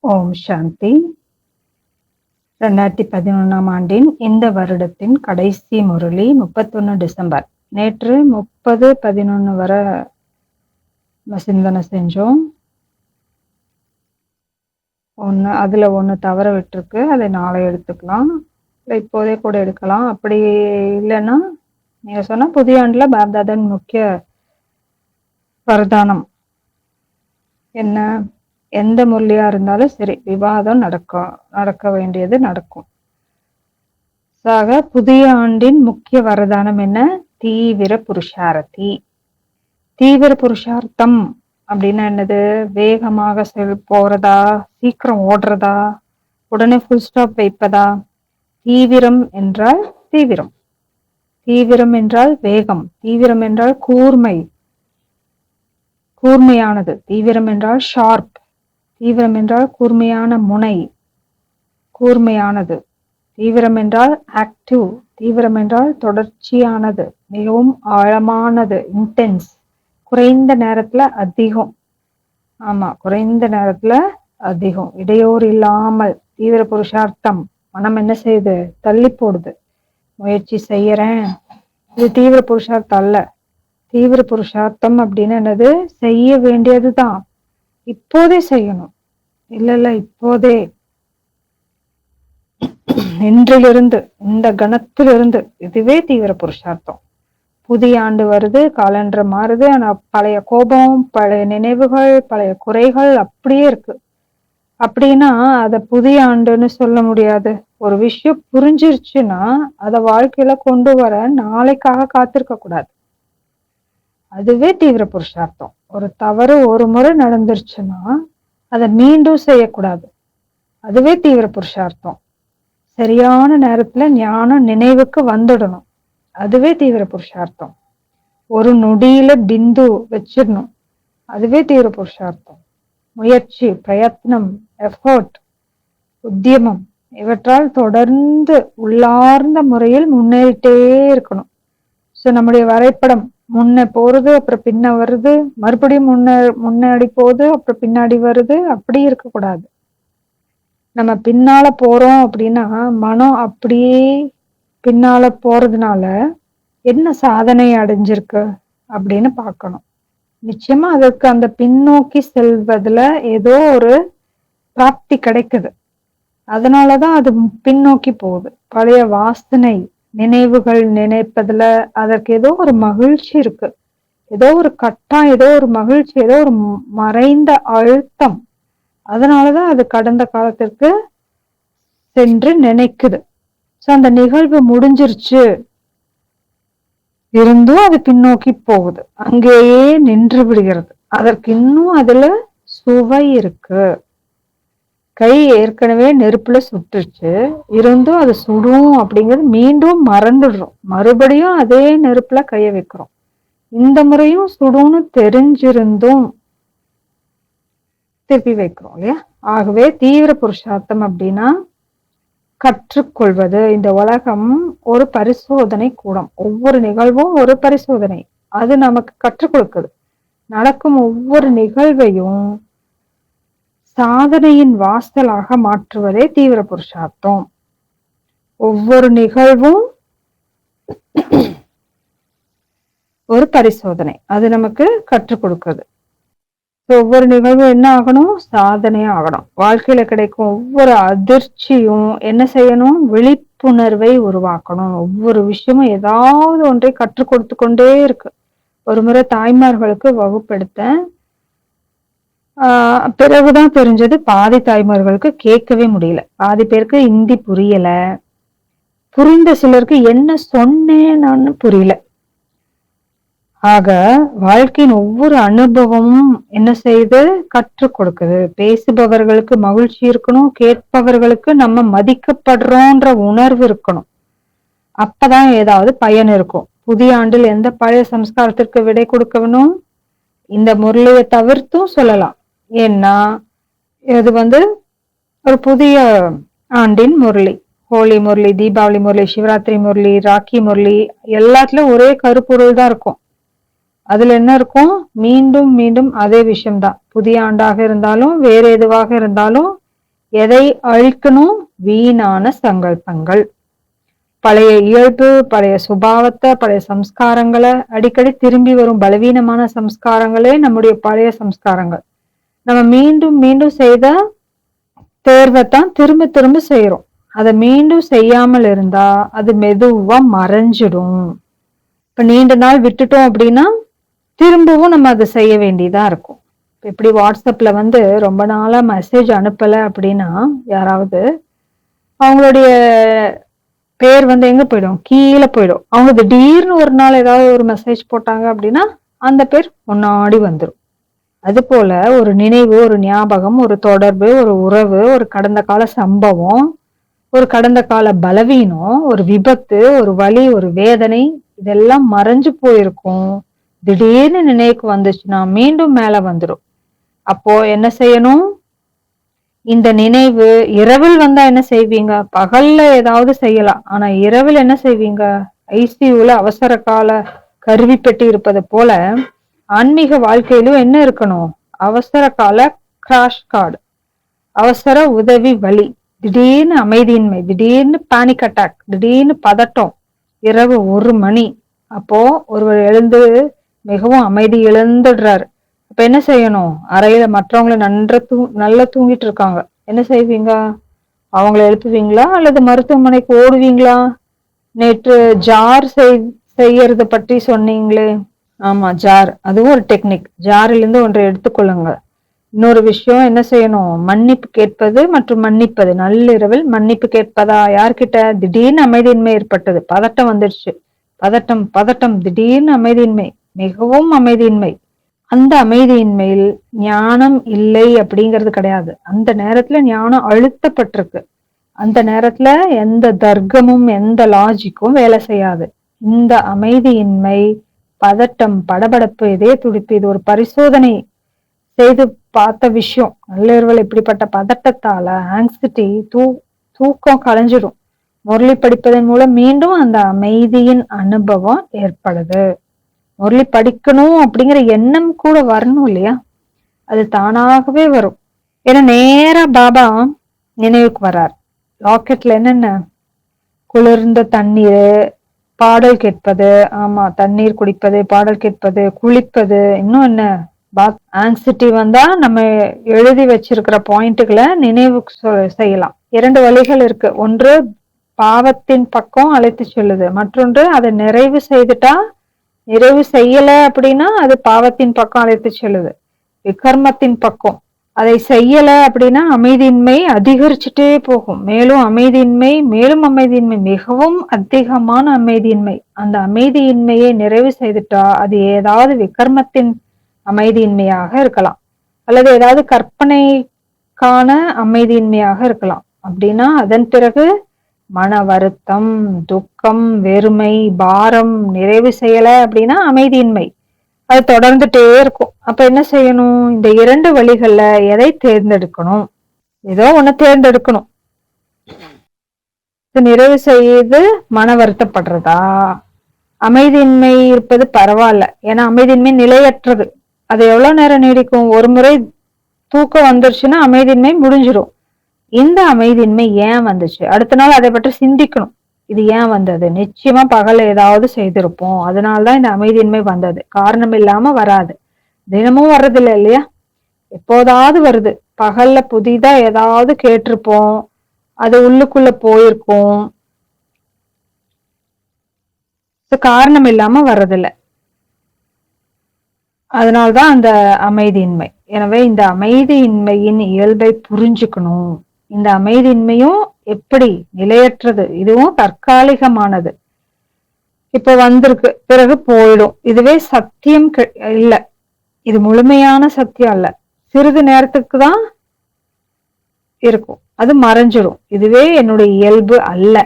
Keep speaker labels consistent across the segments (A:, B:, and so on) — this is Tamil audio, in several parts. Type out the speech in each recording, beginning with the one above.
A: ஓம் சாந்தி. 2011ஆம் ஆண்டின் இந்த வருடத்தின் கடைசி முரளி 31 டிசம்பர். நேற்று 30-11 வரை சிந்தனை செஞ்சோம். அதுல ஒன்று தவற விட்டுருக்கு, அதை நாளை எடுத்துக்கலாம், இல்லை இப்போதே கூட எடுக்கலாம். அப்படி இல்லைன்னா நீங்க சொன்னா புதிய ஆண்டுல பாப்தாதன் முக்கிய வரதானம் என்ன? எந்த முரளியா இருந்தாலும் சரி, விவாதம் நடக்க வேண்டியது நடக்கும். புதிய ஆண்டின் முக்கிய வரதானம் என்ன? தீவிர புருஷார்த்தி. தீவிர புருஷார்த்தம் அப்படின்னா என்னது? வேகமாக போறதா, சீக்கிரம் ஓடுறதா, உடனே ஃபுல் ஸ்டாப் வைப்பதா? தீவிரம் என்றால் தீவிரம், தீவிரம் என்றால் வேகம், தீவிரம் என்றால் கூர்மையானது, தீவிரம் என்றால் ஷார்ப், தீவிரம் என்றால் கூர்மையான முனை, கூர்மையானது. தீவிரம் என்றால் ஆக்டிவ், தீவிரம் என்றால் தொடர்ச்சியானது, மிகவும் ஆழமானது, இன்டென்ஸ், குறைந்த நேரத்துல அதிகம். ஆமா, குறைந்த நேரத்துல அதிகம், இடையூறு இல்லாமல். தீவிர புருஷார்த்தம். மனம் என்ன செய்யுது? தள்ளி போடுது. முயற்சி செய்யறேன், இது தீவிர புருஷார்த்தம் அல்ல. தீவிர புருஷார்த்தம் அப்படின்னு என்னது? செய்ய வேண்டியதுதான், இப்போதே செய்யணும். இல்ல இப்போதே, இன்றிலிருந்து, இந்த கணத்திலிருந்து. இதுவே தீவிர புருஷார்த்தம். புதிய ஆண்டு வருது, காலண்டர் மாறுது, ஆனா பழைய கோபம், பழைய நினைவுகள், பழைய குறைகள் அப்படியே இருக்கு. அப்படின்னா அத புதிய ஆண்டுன்னு சொல்ல முடியாது. ஒரு விஷயம் புரிஞ்சிருச்சுன்னா அத வாழ்க்கையில கொண்டு வர நாளைக்காக காத்திருக்க கூடாது. அதுவே தீவிர புருஷார்த்தம். ஒரு தவறு ஒரு முறை நடந்துருச்சுன்னா அதை மீண்டும் செய்யக்கூடாது. அதுவே தீவிர புருஷார்த்தம். சரியான நேரத்துல ஞானம் நினைவுக்கு வந்துடணும். அதுவே தீவிர புருஷார்த்தம். ஒரு நொடியில பிந்து வச்சிடணும். அதுவே தீவிர புருஷார்த்தம். முயற்சி, பிரயத்னம், எஃபர்ட், உத்தியமம், இவற்றால் தொடர்ந்து உள்ளார்ந்த முறையில் முன்னேறிட்டே இருக்கணும். ஸோ நம்முடைய வரைபடம் முன்ன போறது, அப்புறம் பின்ன வருது, மறுபடியும் முன்னாடி போகுது, அப்புறம் பின்னாடி வருது. அப்படி இருக்கக்கூடாது. நம்ம பின்னால போறோம் அப்படின்னா மனம் அப்படியே பின்னால போறதுனால என்ன சாதனை அடைஞ்சிருக்கு அப்படின்னு பார்க்கணும். நிச்சயமா அதற்கு அந்த பின்னோக்கி செல்வதுல ஏதோ ஒரு பிராப்தி கிடைக்குது. அதனாலதான் அது பின்னோக்கி போகுது. பழைய வாசனை நினைவுகள் நினைப்பதுல அதற்கு ஏதோ ஒரு மகிழ்ச்சி இருக்கு, ஏதோ ஒரு கட்டம், ஏதோ ஒரு மகிழ்ச்சி, ஏதோ ஒரு மறைந்த அழுத்தம். அதனாலதான் அது கடந்த காலத்திற்கு சென்று நினைக்குது. சோ அந்த நிகழ்வு முடிஞ்சிருச்சு இருந்தும் அது பின்னோக்கி போகுது, அங்கேயே நின்று விடுகிறது. அதற்கு இன்னும் அதுல சுவை இருக்கு. கை ஏற்கனவே நெருப்புல சுட்டுருச்சு இருந்தும் அது சுடும் அப்படிங்கிறது மீண்டும் மறந்துடுறோம். மறுபடியும் அதே நெருப்புல கைய வைக்கிறோம். இந்த முறையும் சுடும்னு தெரிஞ்சிருந்தும் திருப்பி வைக்கிறோம் இல்லையா? ஆகவே தீவிர புருஷார்த்தம் அப்படின்னா கற்றுக்கொள்வது. இந்த உலகம் ஒரு பரிசோதனை கூடம். ஒவ்வொரு நிகழ்வும் ஒரு பரிசோதனை. அது நமக்கு கற்றுக் கொடுக்குது. நடக்கும் ஒவ்வொரு நிகழ்வையும் சாதனையின் வாசலாக மாற்றுவதே தீவிர புருஷார்த்தம். ஒவ்வொரு நிகழ்வும் ஒரு பரிசோதனை, அது நமக்கு கற்றுக் கொடுக்குது. ஒவ்வொரு நிகழ்வும் என்ன ஆகணும்? சாதனையா ஆகணும். வாழ்க்கையில கிடைக்கும் ஒவ்வொரு அதிர்ச்சியும் என்ன செய்யணும்? விழிப்புணர்வை உருவாக்கணும். ஒவ்வொரு விஷயமும் ஏதாவது ஒன்றை கற்றுக் கொடுத்து கொண்டே இருக்கு. ஒரு முறை தாய்மார்களுக்கு வகுப்பெடுத்தேன். பிறகுதான் தெரிஞ்சது பாதி தாய்மார்களுக்கு கேட்கவே முடியல, பாதி பேருக்கு ஹிந்தி புரியல, புரிந்த சிலருக்கு என்ன சொன்னேன்னு புரியல. ஆக வாழ்க்கையின் ஒவ்வொரு அனுபவமும் என்ன செய்து கற்றுக் கொடுக்குது. பேசுபவர்களுக்கு மகிழ்ச்சி இருக்கணும், கேட்பவர்களுக்கு நம்ம மதிக்கப்படுறோன்ற உணர்வு இருக்கணும். அப்பதான் ஏதாவது பயன் இருக்கும். புதிய ஆண்டில் எந்த பழைய சம்ஸ்காரத்திற்கு விடை கொடுக்கணும்? இந்த முரளியை தவிர்த்தும் சொல்லலாம். ஏன்னா இது ஒரு புதிய ஆண்டின் முரளி. ஹோலி முரளி, தீபாவளி முரளி, சிவராத்திரி முரளி, ராக்கி முரளி, எல்லாத்துலயும் ஒரே கருப்பொருள் தான் இருக்கும். அதுல என்ன இருக்கும்? மீண்டும் மீண்டும் அதே விஷயம்தான். புதிய ஆண்டாக இருந்தாலும் வேற எதுவாக இருந்தாலும் எதை அழிக்கணும்? வீணான சங்கல்பங்கள், பழைய இயல்பு, பழைய சுபாவத்தை, பழைய சம்ஸ்காரங்களை, அடிக்கடி திரும்பி வரும் பலவீனமான சம்ஸ்காரங்களே நம்முடைய பழைய சம்ஸ்காரங்கள். நம்ம மீண்டும் மீண்டும் செய்த தேர்வைத்தான் திரும்ப திரும்ப செய்யறோம். அதை மீண்டும் செய்யாமல் இருந்தா அது மெதுவா மறைஞ்சிடும். இப்ப நீண்ட நாள் விட்டுட்டோம் அப்படின்னா திரும்பவும் நம்ம அதை செய்ய வேண்டியதா இருக்கும். இப்படி வாட்ஸ்அப்ல ரொம்ப நாளா மெசேஜ் அனுப்பல அப்படின்னா யாராவது, அவங்களுடைய பேர் எங்க போயிடும்? கீழே போயிடும். அவங்க திடீர்னு ஒரு நாள் ஏதாவது ஒரு மெசேஜ் போட்டாங்க அப்படின்னா அந்த பேர் முன்னாடி வந்துடும். அது போல ஒரு நினைவு, ஒரு ஞாபகம், ஒரு தொடர்பு, ஒரு உறவு, ஒரு கடந்த கால சம்பவம், ஒரு கடந்த கால பலவீனம், ஒரு விபத்து, ஒரு வலி, ஒரு வேதனை, இதெல்லாம் மறைஞ்சு போயிருக்கும். திடீர்னு நினைவுக்கு வந்துச்சுன்னா மீண்டும் மேல வந்துடும். அப்போ என்ன செய்யணும்? இந்த நினைவு இரவில் வந்தா என்ன செய்வீங்க? பகல்ல ஏதாவது செய்யலாம். ஆனா இரவில் என்ன செய்வீங்க? ஐசியூல அவசர கால கருவி பெட்டி இருப்பது போல ஆன்மீக வாழ்க்கையிலும் என்ன இருக்கணும்? அவசர கால கிராஷ் கார்டு, அவசர உதவி வழி, திடீர்னு அமைதியின்மை, திடீர்னு பேனிக் அட்டாக், திடீர்னு பதட்டம், இரவு 1 மணி. அப்போ ஒருவர் எழுந்து மிகவும் அமைதி இழந்துடுறாரு. அப்ப என்ன செய்யணும்? அறையில மற்றவங்களை நல்லா தூங்கிட்டு இருக்காங்க. என்ன செய்வீங்க? அவங்கள எழுப்புவீங்களா அல்லது மருத்துவமனைக்கு ஓடுவீங்களா? நேற்று ஜார் செய்யறத பற்றி சொன்னீங்களே. ஆமா, ஜார், அதுவும் ஒரு டெக்னிக். ஜாரிலிருந்து ஒன்றை எடுத்துக்கொள்ளுங்க. இன்னொரு விஷயம் என்ன செய்யணும்? மன்னிப்பு கேட்பது மற்றும் மன்னிப்பது. நள்ளிரவில் மன்னிப்பு கேட்பதா? யார்கிட்ட? திடீர்னு அமைதியின்மை ஏற்பட்டது, பதட்டம் வந்துடுச்சு, பதட்டம் பதட்டம், திடீர்னு அமைதியின்மை, மிகவும் அமைதியின்மை. அந்த அமைதியின்மையில் ஞானம் இல்லை அப்படிங்கிறது கிடையாது. அந்த நேரத்துல ஞானம் அழுத்தப்பட்டிருக்கு. அந்த நேரத்துல எந்த தர்க்கமும் எந்த லாஜிக்கும் வேலை செய்யாது. இந்த அமைதியின்மை, பதட்டம், படபடப்பு, இதய துடிப்பு, இது ஒரு பரிசோதனை செய்து பார்த்த விஷயம். நள்ளிரவில் இப்படிப்பட்ட பதட்டத்தால ஆங்ஸைட்டி, தூக்கம் கலைஞ்சிடும். முரளி படிப்பதன் மூலம் மீண்டும் அந்த அமைதியின் அனுபவம் ஏற்படுது. முரளி படிக்கணும் அப்படிங்கிற எண்ணம் கூட வரணும் இல்லையா? அது தானாகவே வரும். ஏன்னா நேரா பாபா நினைவுக்கு வர்றார். ராக்கெட்ல என்னென்ன? குளிர்ந்த தண்ணீர், பாடல் கேட்பது, ஆமா, தண்ணீர் குடிப்பது, பாடல் கேட்பது, குளிப்பது, இன்னும் என்ன? ஆங்ஸைட்டி வந்தா நம்ம எழுதி வச்சிருக்கிற பாயிண்ட்டுகளை நினைவு செய்யலாம். 2 வழிகள் இருக்கு. ஒன்று பாவத்தின் பக்கம் அழைத்து செல்லுது, மற்றொன்று அதை நிறைவு செய்துட்டா, நிறைவு செய்யல அப்படின்னா அது பாவத்தின் பக்கம் அழைத்து செல்லுது, விகர்மத்தின் பக்கம். அதை செய்யல அப்படின்னா அமைதியின்மை அதிகரிச்சுட்டே போகும். மேலும் அமைதியின்மை, மேலும் அமைதியின்மை, மிகவும் அதிகமான அமைதியின்மை. அந்த அமைதியின்மையை நிறைவு செய்துட்டா அது ஏதாவது விகர்மத்தின் அமைதியின்மையாக இருக்கலாம், அல்லது ஏதாவது கற்பனைக்கான அமைதியின்மையாக இருக்கலாம். அப்படின்னா அதன் பிறகு மன வருத்தம், துக்கம், வெறுமை, பாரம், நிறைவு செய்யல அப்படின்னா அமைதியின்மை, அது தொடர்ந்துட்டே இருக்கும். அப்ப என்ன செய்யணும்? இந்த 2 வழிகள்ல எதை தேர்ந்தெடுக்கணும்? ஏதோ ஒண்ணு தேர்ந்தெடுக்கணும். நிறைவு செய்து மன வருத்தப்படுறதா? அமைதியின்மை இருப்பது பரவாயில்ல, ஏன்னா அமைதியின்மை நிலையற்றது. அது எவ்வளவு நேரம் நீடிக்கும்? ஒரு முறை தூக்கம் வந்துருச்சுன்னா அமைதியின்மை முடிஞ்சிடும். இந்த அமைதியின்மை ஏன் வந்துச்சு? அடுத்த நாள் அதை பற்றி சிந்திக்கணும். இது ஏன் வந்தது? நிச்சயமா பகல் ஏதாவது செய்திருப்போம், அதனாலதான் இந்த அமைதியின்மை வந்தது. காரணம் இல்லாம வராது. தினமும் வர்றதில்லை இல்லையா? எப்போதாவது வருது. பகல்ல புதிதா ஏதாவது கேட்டிருப்போம், அது உள்ளுக்குள்ள போயிருக்கும், காரணம் இல்லாம வர்றதில்லை. அதனால்தான் அந்த அமைதியின்மை. எனவே இந்த அமைதியின்மையின் இயல்பை புரிஞ்சுக்கணும். இந்த அமைதியின்மையும் எப்படி நிலையற்றது, இதுவும் தற்காலிகமானது. இப்ப வந்திருக்கு, பிறகு போயிடும். இதுவே சத்தியம் இல்ல, இது முழுமையான சத்தியம் அல்ல. சிறிது நேரத்துக்கு தான் இருக்கும், அது மறைஞ்சிடும். இதுவே என்னுடைய இயல்பு அல்ல.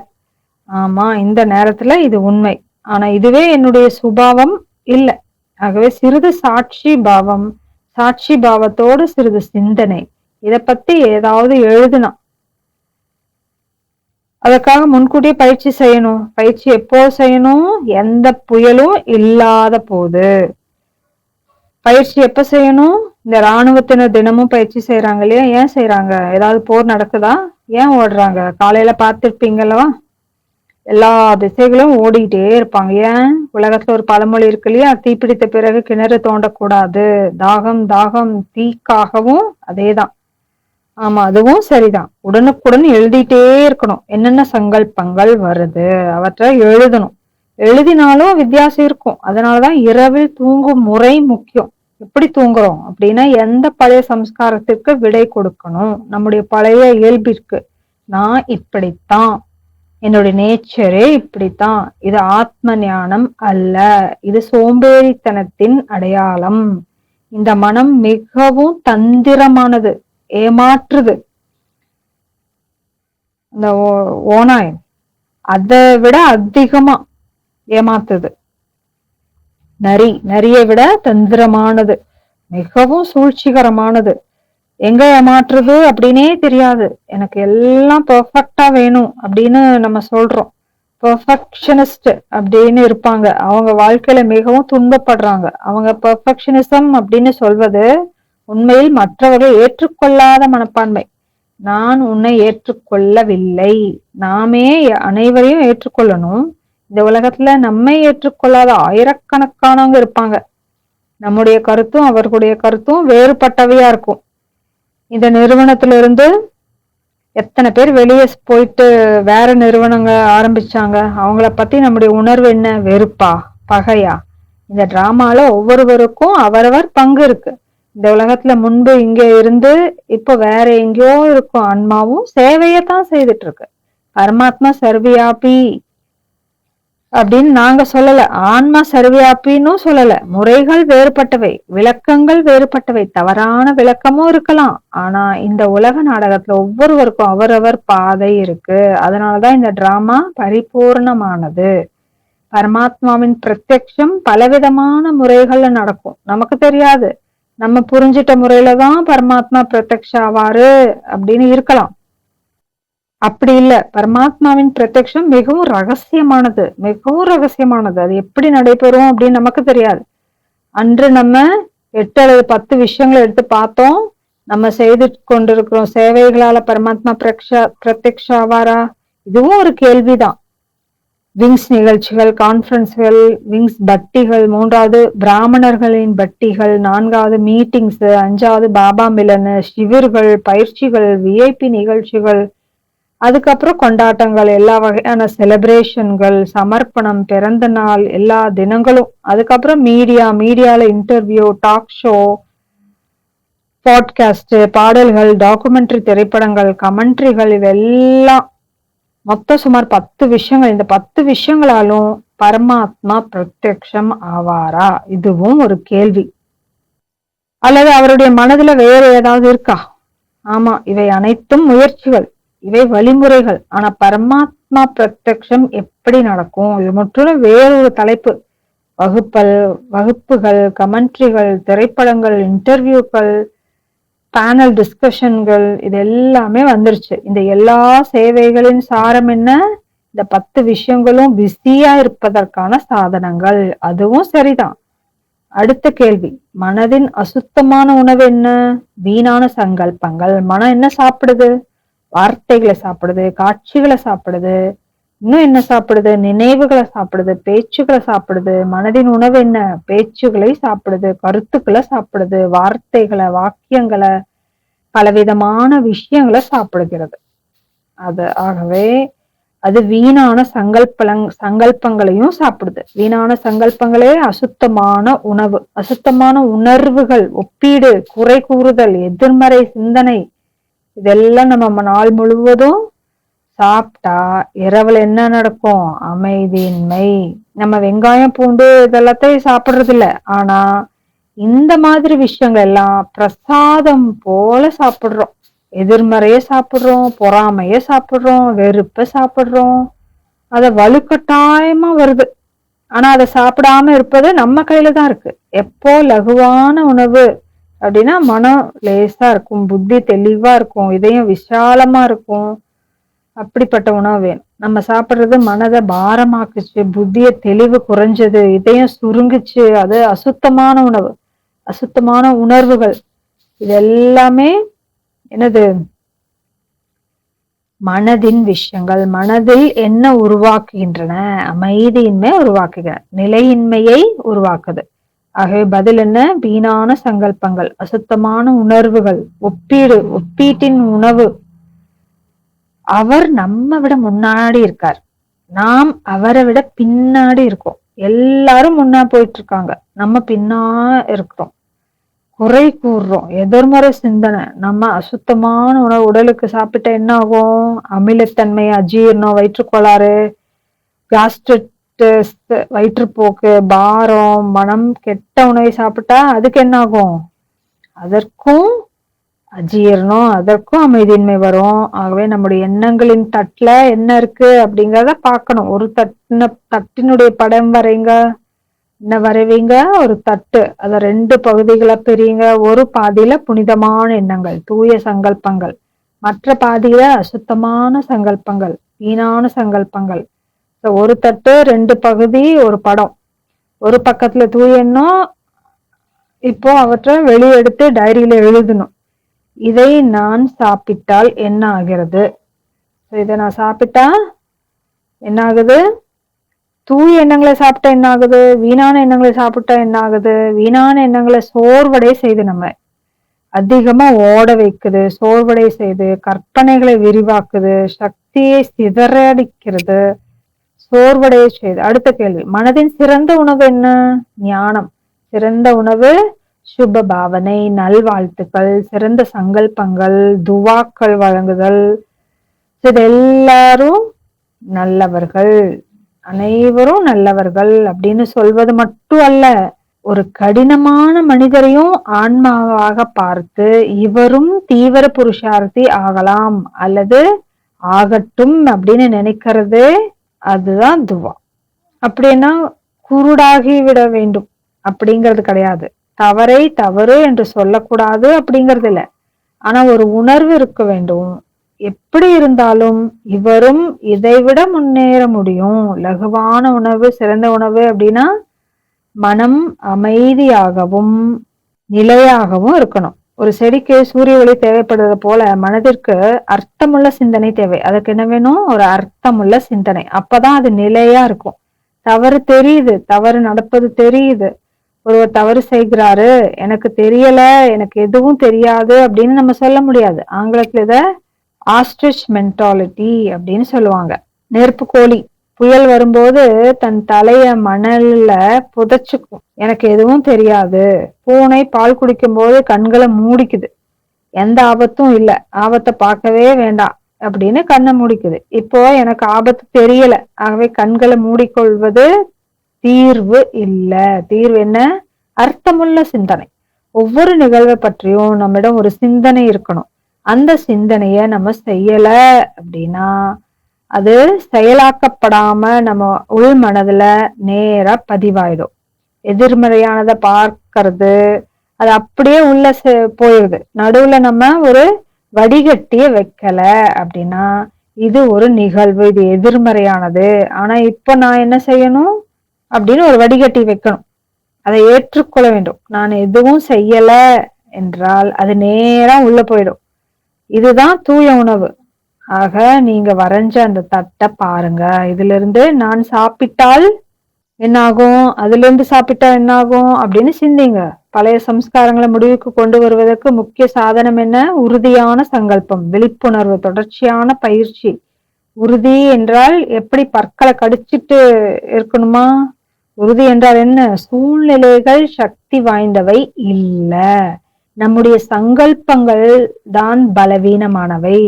A: ஆமா, இந்த நேரத்துல இது உண்மை, ஆனா இதுவே என்னுடைய சுபாவம் இல்லை. ஆகவே சிறிது சாட்சி பாவம், சாட்சி பாவத்தோடு சிறிது சிந்தனை, இதை பத்தி ஏதாவது எழுதுனா அதற்காக முன்கூட்டியே பயிற்சி செய்யணும். பயிற்சி எப்போ செய்யணும்? எந்த புயலும் இல்லாத போது. பயிற்சி எப்ப செய்யணும்? இந்த ராணுவத்தினர் தினமும் பயிற்சி செய்யறாங்க இல்லையா? ஏன் செய்யறாங்க? ஏதாவது போர் நடக்குதா? ஏன் ஓடுறாங்க? காலையில பார்த்திருப்பீங்களா? எல்லா திசைகளும் ஓடிக்கிட்டே இருப்பாங்க. ஏன்? உலகத்துல ஒரு பழமொழி இருக்கு இல்லையா? தீப்பிடித்த பிறகு கிணறு தோண்டக்கூடாது. தாகம் தாகம் தீக்காகவும் அதேதான். ஆமா, அதுவும் சரிதான். உடனுக்குடன் எழுதிட்டே இருக்கணும். என்னென்ன சங்கல்பங்கள் வருது அவற்றை எழுதணும். எழுதினாலும் வித்தியாசம் இருக்கும். அதனாலதான் இரவில் தூங்கும் முறை முக்கியம். எப்படி தூங்குறோம் அப்படின்னா, எந்த பழைய சம்ஸ்காரத்திற்கு விடை கொடுக்கணும், நம்முடைய பழைய இயல்பிற்கு. நான் இப்படித்தான், என்னுடைய நேச்சரே இப்படித்தான், இது ஆத்ம ஞானம் அல்ல, இது சோம்பேறித்தனத்தின் அடையாளம். இந்த மனம் மிகவும் தந்திரமானது, ஏமாற்றுது. இந்த ஓனாய் அதை விட அதிகமா ஏமாத்துது. நரியை விட தந்திரமானது, மிகவும் சூழ்ச்சிகரமானது. எங்க ஏமாற்றுது அப்படின்னே தெரியாது. எனக்கு எல்லாம் பெர்ஃபெக்டா வேணும் அப்படின்னு நம்ம சொல்றோம். பெர்ஃபெக்ஷனிஸ்ட் அப்படின்னு இருப்பாங்க. அவங்க வாழ்க்கையில மிகவும் துன்பப்படுறாங்க. அவங்க பெர்ஃபெக்ஷனிசம் அப்படின்னு சொல்வது உண்மையில் மற்றவர்கள் ஏற்றுக்கொள்ளாத மனப்பான்மை. நான் உன்னை ஏற்றுக்கொள்ளவில்லை. நாமே அனைவரையும் ஏற்றுக்கொள்ளணும். இந்த உலகத்துல நம்மை ஏற்றுக்கொள்ளாத ஆயிரக்கணக்கானவங்க இருப்பாங்க. நம்முடைய கருத்தும் அவர்களுடைய கருத்தும் வேறுபட்டவையா இருக்கும். இந்த நிறுவனத்துல இருந்து எத்தனை பேர் வெளியே போயிட்டு வேற நிறுவனங்க ஆரம்பிச்சாங்க. அவங்கள பத்தி நம்முடைய உணர்வு என்ன? வெறுப்பா, பகையா? இந்த டிராமால ஒவ்வொருவருக்கும் அவரவர் பங்கு இருக்கு. இந்த உலகத்துல முன்பு இங்க இருந்து இப்போ வேற எங்கேயோ இருக்கும் ஆன்மாவும் சேவையத்தான் செய்துட்டு இருக்கு. பரமாத்மா சர்வவியாபி அப்படின்னு நாங்க சொல்லல, ஆன்மா சர்வவியாபின்னு சொல்லல. முறைகள் வேறுபட்டவை, விளக்கங்கள் வேறுபட்டவை, தவறான விளக்கமும் இருக்கலாம். ஆனா இந்த உலக நாடகத்துல ஒவ்வொருவருக்கும் அவரவர் பாதை இருக்கு. அதனாலதான் இந்த டிராமா பரிபூர்ணமானது. பரமாத்மாவின் பிரத்யக்ஷம் பலவிதமான முறைகள்ல நடக்கும். நமக்கு தெரியாது. நம்ம புரிஞ்சிட்ட முறையில தான் பரமாத்மா பிரத்யக்ஷ ஆவாரு அப்படின்னு இருக்கலாம். அப்படி இல்ல. பரமாத்மாவின் பிரத்யக்ஷம் மிகவும் ரகசியமானது, மிகவும் ரகசியமானது. அது எப்படி நடைபெறும் அப்படின்னு நமக்கு தெரியாது. அன்று நம்ம 8 அல்லது 10 விஷயங்களை எடுத்து பார்த்தோம். நம்ம செய்து கொண்டிருக்கிறோம் சேவைகளால பரமாத்மா பிரத்யக்ஷ ஆவாரா? இதுவும் ஒரு கேள்விதான். விங்ஸ் நிகழ்ச்சிகள், கான்பரன்ஸ்கள், விங்ஸ் பட்டிகள், 3வது பிராமணர்களின் பட்டிகள், 4வது மீட்டிங்ஸ், 5வது பாபா மிலன், சிவிர்கள், பயிற்சிகள், விஐபி நிகழ்ச்சிகள், அதுக்கப்புறம் கொண்டாட்டங்கள், எல்லா வகையான செலிப்ரேஷன்கள், சமர்ப்பணம், பிறந்த நாள், எல்லா தினங்களும். அதுக்கப்புறம் மீடியால இன்டர்வியூ, டாக் ஷோ, பாட்காஸ்ட், பாடல்கள், டாக்குமெண்ட்ரி திரைப்படங்கள், கமெண்ட்ரிகள், இவெல்லாம் மொத்தம் சுமார் 10 விஷயங்கள். இந்த 10 விஷயங்களாலும் பரமாத்மா பிரத்யக்ஷம் ஆவாரா? இதுவும் ஒரு கேள்வி. அல்லது அவருடைய மனதுல வேற ஏதாவது இருக்கா? ஆமா, இவை அனைத்தும் முயற்சிகள், இவை வழிமுறைகள். ஆனா பரமாத்மா பிரத்யக்ஷம் எப்படி நடக்கும்? இது முற்றிலும் வேறொரு தலைப்பு. வகுப்புகள், கமெண்ட்ரிகள், திரைப்படங்கள், இன்டர்வியூக்கள், பேனல் டிஸ்கஷன்கள், இது எல்லாமே வந்துருச்சு. இந்த எல்லா சேவைகளின் சாரம் என்ன? இந்த 10 விஷயங்களும் பிஸியா இருப்பதற்கான சாதனங்கள். அதுவும் சரிதான். அடுத்த கேள்வி, மனதின் அசுத்தமான உணவு என்ன? வீணான சங்கல்பங்கள். மனம் என்ன சாப்பிடுது? வார்த்தைகளை சாப்பிடுது, காட்சிகளை சாப்பிடுது, இன்னும் என்ன சாப்பிடுது? நினைவுகளை சாப்பிடுது, பேச்சுக்களை சாப்பிடுது. மனதின் உணவு என்ன? பேச்சுகளை சாப்பிடுது, கருத்துக்களை சாப்பிடுது, வார்த்தைகளை, வாக்கியங்களை, பலவிதமான விஷயங்களை சாப்பிடுகிறது. ஆகவே அது வீணான சங்கல்பங்களையும் சாப்பிடுது. வீணான சங்கல்பங்களே அசுத்தமான உணவு. அசுத்தமான உணர்வுகள், ஒப்பீடு, குறை கூறுதல், எதிர்மறை சிந்தனை, இதெல்லாம் நம்ம நாள் முழுவதும் சாப்பிட்டா இரவுல என்ன நடக்கும்? அமைதியின்மை. நம்ம வெங்காயம், பூண்டு இதெல்லாத்தையும் சாப்பிடுறது இல்ல. ஆனா இந்த மாதிரி விஷயங்கள் எல்லாம் பிரசாதம் போல சாப்பிடுறோம். எதிர்மறைய சாப்பிடுறோம், பொறாமைய சாப்பிடுறோம், வெறுப்ப சாப்பிடுறோம். அத வலுக்கட்டாயமா வருது. ஆனா அதை சாப்பிடாம இருப்பது நம்ம கையில தான் இருக்கு. எப்போ லகுவான உணவு அப்படின்னா மனம் லேசா இருக்கும், புத்தி தெளிவா இருக்கும், இதயம் விசாலமா இருக்கும். அப்படிப்பட்ட உணவு வேணும். நம்ம சாப்பிடுறது மனதை பாரமாக்குச்சு, புத்திய தெளிவு குறைஞ்சது, இதயம் சுருங்குச்சு. அது அசுத்தமான உணவு, அசுத்தமான உணர்வுகள். இது எல்லாமே என்னது? மனதின் விஷயங்கள். மனதில் என்ன உருவாக்குகின்றன? அமைதியின்மை உருவாக்குகின்றன, நிலையின்மையை உருவாக்குது. ஆகவே பதில் என்ன? வீணான சங்கல்பங்கள், அசுத்தமான உணர்வுகள், ஒப்பீட்டின் உணவு. அவர் நம்ம விட முன்னாடி இருக்கார், நாம் அவரை விட பின்னாடி இருக்கோம். எல்லாரும் முன்னா போயிட்டு இருக்காங்க, நம்ம பின்னா இருக்கிறோம். குறை கூறுறோம், எதிர்மறை சிந்தனை. நம்ம அசுத்தமான உணவு உடலுக்கு சாப்பிட்டா என்ன ஆகும்? அமிலத்தன்மை, அஜீரணம், வயிற்றுக்கோளாறு, கேஸ்ட்ரைட்டிஸ், வயிற்றுப்போக்கு, பாரம், மனம் கெட்ட உணவை சாப்பிட்டா அதுக்கு என்ன ஆகும்? அதற்கும் அஜீரணம், அதற்கும் அமைதியின்மை வரும். ஆகவே நம்முடைய எண்ணங்களின் தட்டுல என்ன இருக்கு அப்படிங்கிறத பார்க்கணும். ஒரு தட்டினுடைய படம் வரைங்க. என்ன வரைவீங்க? ஒரு தட்டு. அத 2 பகுதிகளா பிரிங்க. ஒரு பாதியில புனிதமான எண்ணங்கள், தூய சங்கல்பங்கள், மற்ற பாதியில அசுத்தமான சங்கல்பங்கள், வீணான சங்கல்பங்கள். ஒரு தட்டு, 2 பகுதி, ஒரு படம். ஒரு பக்கத்துல தூய எண்ணம். இப்போ அவற்றை வெளியெடுத்து டைரியில எழுதணும். இதை நான் சாப்பிட்டால் என்ன ஆகிறது? இதை நான் சாப்பிட்டா என்ன ஆகுது? தூய எண்ணங்களை சாப்பிட்டா என்ன ஆகுது? வீணான எண்ணங்களை சாப்பிட்டா என்ன ஆகுது? வீணான எண்ணங்களை சோர்வடை செய்து நம்ம அதிகமா ஓட வைக்குது, சோர்வடை செய்து கற்பனைகளை விரிவாக்குது, சக்தியை சிதறடிக்கிறது, சோர்வடைய செய்து. அடுத்த கேள்வி, மனதின் சிறந்த உணவு என்ன? ஞானம். சிறந்த உணவு சுப பாவனை, நல்வாழ்த்துக்கள், சிறந்த சங்கல்பங்கள், துவாக்கள் வழங்குதல். இது எல்லாரும் நல்லவர்கள், அனைவரும் நல்லவர்கள் அப்படின்னு சொல்வது மட்டும் அல்ல, ஒரு கடினமான மனிதரையும் ஆன்மாவாக பார்த்து இவரும் தீவிர புருஷார்த்தி ஆகலாம் அல்லது ஆகட்டும் அப்படின்னு நினைக்கிறது, அதுதான் துவா. அப்படின்னா குருடாகி விட வேண்டும் அப்படிங்கிறது கிடையாது. தவறை தவறு என்று சொல்லக்கூடாது அப்படிங்கிறது இல்லை. ஆனா ஒரு உணர்வு இருக்க வேண்டும். எப்படி இருந்தாலும் இவரும் இதைவிட முன்னேற முடியும். லகுவான உணவு சிறந்த உணவு அப்படின்னா மனம் அமைதியாகவும் நிலையாகவும் இருக்கணும். ஒரு செடிக்கு சூரிய ஒளி தேவைப்படுறது போல மனதிற்கு அர்த்தமுள்ள சிந்தனை தேவை. அதுக்கு என்ன வேணும்? ஒரு அர்த்தமுள்ள சிந்தனை. அப்பதான் அது நிலையா இருக்கும். தவறு தெரியுது, தவறு நடப்பது தெரியுது. ஒருவர் தவறு செய்கிறாரு, எனக்கு தெரியல, எனக்கு எதுவும் தெரியாது அப்படின்னு நம்ம சொல்ல முடியாது. ஆங்கிலத்துல இத ஆஸ்ட்ரிச் மென்டாலிட்டி அப்படின்னு சொல்லுவாங்க. நெருப்பு கோழி புயல் வரும்போது தன் தலைய மணல்ல புதைச்சுக்கும், எனக்கு எதுவும் தெரியாது. பூனை பால் குடிக்கும் போது கண்களை மூடிக்குது, எந்த ஆபத்தும் இல்ல, ஆபத்தை பார்க்கவே வேண்டாம் அப்படின்னு கண்ணை மூடிக்குது. இப்போ எனக்கு ஆபத்து தெரியல, ஆகவே கண்களை மூடிக்கொள்வது தீர்வு இல்ல. தீர்வு என்ன? அர்த்தமுள்ள சிந்தனை. ஒவ்வொரு நிகழ்வை பற்றியும் நம்மிடம் ஒரு சிந்தனை இருக்கணும். அந்த சிந்தனைய நம்ம செய்யல அப்படின்னா அது செயலாக்கப்படாம நம்ம உள் மனதுல நேரா பதிவாயிடும். எதிர்மறையானதை பார்க்கறது அது அப்படியே உள்ள போயிடுது. நடுவுல நம்ம ஒரு வடிகட்டிய வைக்கல அப்படின்னா இது ஒரு நிகழ்வு, இது எதிர்மறையானது. ஆனா இப்ப நான் என்ன செய்யணும் அப்படின்னு ஒரு வடிகட்டி வைக்கணும். அதை ஏற்றுக்கொள்ள வேண்டும். நான் எதுவும் செய்யல என்றால் அது நேரா உள்ள போயிடும். இதுதான் தூய உணவு. ஆக நீங்க வரைஞ்ச அந்த தட்டை பாருங்க. இதுல இருந்து நான் சாப்பிட்டால் என்னாகும், அதுல இருந்து சாப்பிட்டா என்னாகும் அப்படின்னு சிந்திங்க. பழைய சம்ஸ்காரங்களை முடிவுக்கு கொண்டு வருவதற்கு முக்கிய சாதனம் என்ன? உறுதியான சங்கல்பம், விழிப்புணர்வு, தொடர்ச்சியான பயிற்சி. உறுதி என்றால் எப்படி பற்களை கடிச்சிட்டு இருக்கணுமா? உறுதி என்றால் என்ன? சூழ்நிலைகள் சக்தி வாய்ந்தவை இல்ல, நம்முடைய சங்கல்பங்கள் தான் பலவீனமானவை.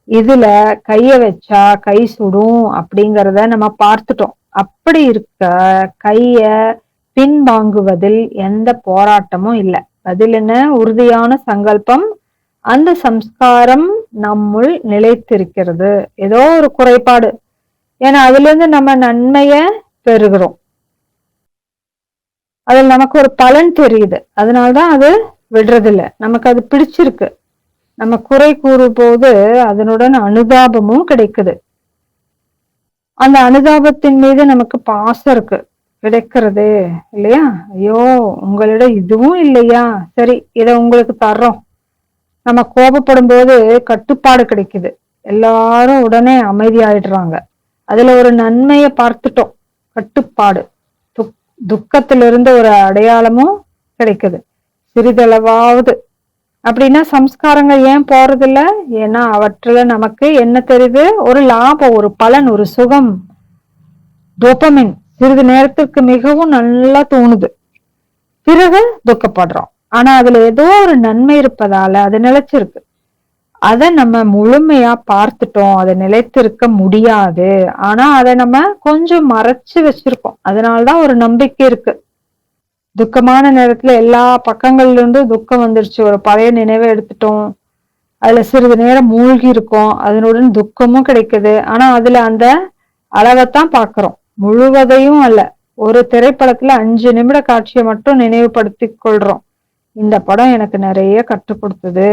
A: இதுல கைய வச்சா கை சுடும் அப்படிங்கிறத நம்ம பார்த்துட்டோம். அப்படி இருக்க கைய பின்வாங்குவதில் எந்த போராட்டமும் இல்லை. பதில் என்ன? உறுதியான சங்கல்பம். அந்த சம்ஸ்காரம் நம்முள் நிலைத்திருக்கிறது. ஏதோ ஒரு குறைபாடு, ஏன்னா அதுல இருந்து நம்ம நன்மைய பெறுகிறோம், அதில் நமக்கு ஒரு பலன் தெரியுது, அதனால்தான் அது விடுறதில்லை. நமக்கு அது பிடிச்சிருக்கு. நம்ம குறை கூறும் போது அதனுடன் அனுதாபமும் கிடைக்குது. அந்த அனுதாபத்தின் மீது நமக்கு பாசம் இருக்கு. கிடைக்கிறது இல்லையா? ஐயோ, உங்களிடம் இதுவும் இல்லையா? சரி, இதை உங்களுக்கு தர்றோம். நம்ம கோபப்படும் போது கட்டுப்பாடு கிடைக்குது. எல்லாரும் உடனே அமைதியாயிடுறாங்க. அதுல ஒரு நன்மையை பார்த்துட்டோம். கட்டுப்பாடு. துக்கத்திலிருந்து ஒரு அடையாளமும் கிடைக்குது, சிறிதளவாவது. அப்படின்னா சம்ஸ்காரங்கள் ஏன் போறதில்ல? ஏன்னா அவற்றுல நமக்கு என்ன தெரியுது? ஒரு லாபம், ஒரு பலன், ஒரு சுகம், டோபமின் சிறிது நேரத்துக்கு மிகவும் நல்லா தோணுது. பிறகு துக்கப்படுறோம். ஆனா அதுல ஏதோ ஒரு நன்மை இருப்பதால அது நிலைச்சிருக்கு. அதை நம்ம முழுமையா பார்த்துட்டோம். அதை நிலைத்திருக்க முடியாது. ஆனா அதை நம்ம கொஞ்சம் மறைச்சு வச்சிருக்கோம். அதனாலதான் ஒரு நம்பிக்கை இருக்கு. துக்கமான நேரத்துல எல்லா பக்கங்கள்ல இருந்து துக்கம் வந்துருச்சு. ஒரு பழைய நினைவை எடுத்துட்டோம், அதுல சிறிது நேரம் மூழ்கி இருக்கோம், அதனுடன் துக்கமும் கிடைக்குது. ஆனா அதுல அந்த அளவைத்தான் பாக்குறோம், முழுவதையும் அல்ல. ஒரு திரைப்படத்துல 5 நிமிட காட்சியை மட்டும் நினைவுபடுத்தி கொள்றோம். இந்த படம் எனக்கு நிறைய கற்றுக் கொடுத்தது,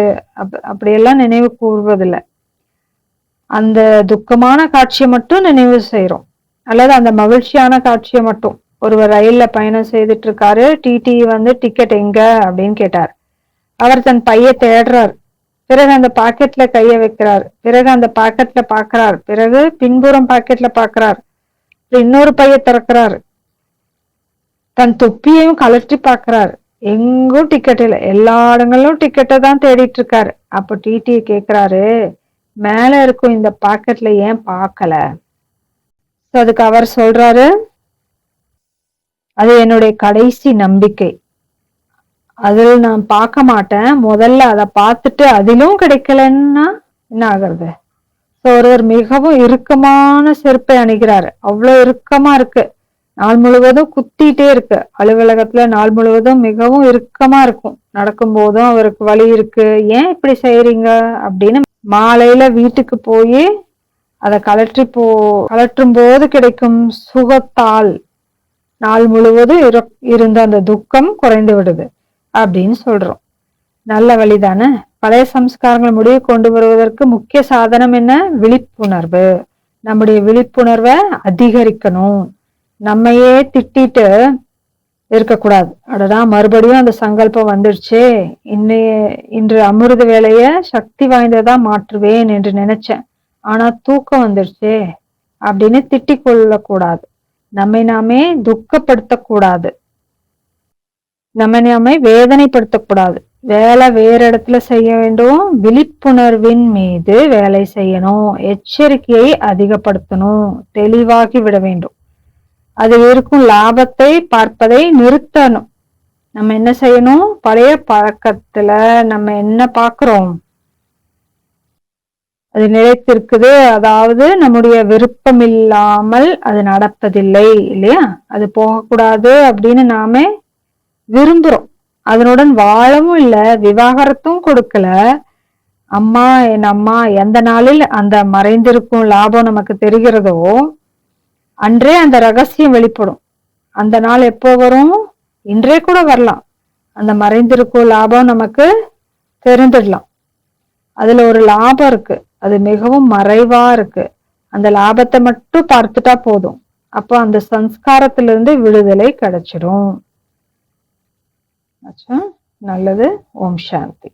A: அப்படியெல்லாம் நினைவு கூறுவதில்லை. அந்த துக்கமான காட்சியை மட்டும் நினைவு செய்யறோம், அல்லது அந்த மகிழ்ச்சியான காட்சியை மட்டும். ஒருவர் ரயில்ல பயணம் செய்துட்டு இருக்காரு. டிடி வந்து டிக்கெட் எங்க அப்படின்னு கேட்டார். அவர் தன் பைய தேடுறார். பிறகு அந்த பாக்கெட்ல கைய வைக்கிறார். பிறகு அந்த பாக்கெட்ல பாக்குறார். பிறகு பின்புறம் பாக்கெட்ல பாக்குறார். இன்னொரு பைய திறக்கிறார். தன் தொப்பியையும் கலற்றி பாக்குறார். எங்கும் டிக்கெட் இல்லை. எல்லா இடங்களிலும் டிக்கெட்டை தான் தேடிட்டு இருக்காரு. அப்ப டிடி கேக்குறாரு, மேல இருக்கும் இந்த பாக்கெட்ல ஏன் பார்க்கல? அதுக்கு அவர் சொல்றாரு, அது என்னுடைய கடைசி நம்பிக்கை. அதில் நான் பார்க்க மாட்டேன். முதல்ல அதை பார்த்துட்டு அதிலும் கிடைக்கலன்னா என்ன ஆகுறது? ஒருவர் மிகவும் இறுக்கமான செருப்பை அணிகிறாரு. அவ்வளவு இறுக்கமா இருக்கு, நாள் முழுவதும் குத்திட்டே இருக்கு. அலுவலகத்துல நாள் முழுவதும் மிகவும் இறுக்கமா இருக்கும். நடக்கும் போதும் அவருக்கு வலி இருக்கு. ஏன் இப்படி செய்யறீங்க அப்படின்னு மாலையில வீட்டுக்கு போய் அதை கலற்றும் போது கிடைக்கும் சுகத்தால் நாள் முழுவதும் இருந்த அந்த துக்கம் குறைந்து விடுது அப்படின்னு சொல்றோம். நல்ல வழிதானே? பழைய சம்ஸ்காரங்கள் முடிவு கொண்டு வருவதற்கு முக்கிய சாதனம் என்ன? விழிப்புணர்வு. நம்முடைய விழிப்புணர்வை அதிகரிக்கணும். நம்மையே திட்டிட்டு இருக்கக்கூடாது. அடடா, மறுபடியும் அந்த சங்கல்பம் வந்துடுச்சே, இன்று அமிர்த வேலைய சக்தி வாய்ந்ததா மாற்றுவேன் என்று நினைச்சேன், ஆனா தூக்கம் வந்துடுச்சே அப்படின்னு திட்டிக் கொள்ளக்கூடாது. நம்மை நாமே துக்கப்படுத்தக்கூடாது, நம்மை நாமே வேதனைப்படுத்தக்கூடாது. வேலை வேற இடத்துல செய்ய வேண்டும். விழிப்புணர்வின் மீது வேலை செய்யணும். எச்சரிக்கையை அதிகப்படுத்தணும். தெளிவாகி விட வேண்டும். அதில் இருக்கும் லாபத்தை பார்ப்பதை நிறுத்தணும். நம்ம என்ன செய்யணும்? பழைய பழக்கத்துல நம்ம என்ன பார்க்கிறோம்? அது நிலைத்திருக்குது. அதாவது நம்முடைய விருப்பம் இல்லாமல் அது நடப்பதில்லை இல்லையா? அது போகக்கூடாது அப்படின்னு நாமே விரும்புறோம். அதனுடன் வாழவும் இல்லை, விவாகரத்தும் கொடுக்கல. என் அம்மா எந்த நாளில் அந்த மறைந்திருக்கும் லாபம் நமக்கு தெரிகிறதோ அன்றே அந்த ரகசியம் வெளிப்படும். அந்த நாள் எப்போ வரும்? இன்றே கூட வரலாம். அந்த மறைந்திருக்கும் லாபம் நமக்கு தெரிந்துடலாம். அதுல ஒரு லாபம் இருக்கு, அது மிகவும் மறைவா இருக்கு. அந்த லாபத்தை மட்டும் பார்த்துட்டா போதும். அப்போ அந்த சம்ஸ்காரத்திலிருந்து விடுதலை கிடைச்சிடும். நல்லது. ஓம் சாந்தி.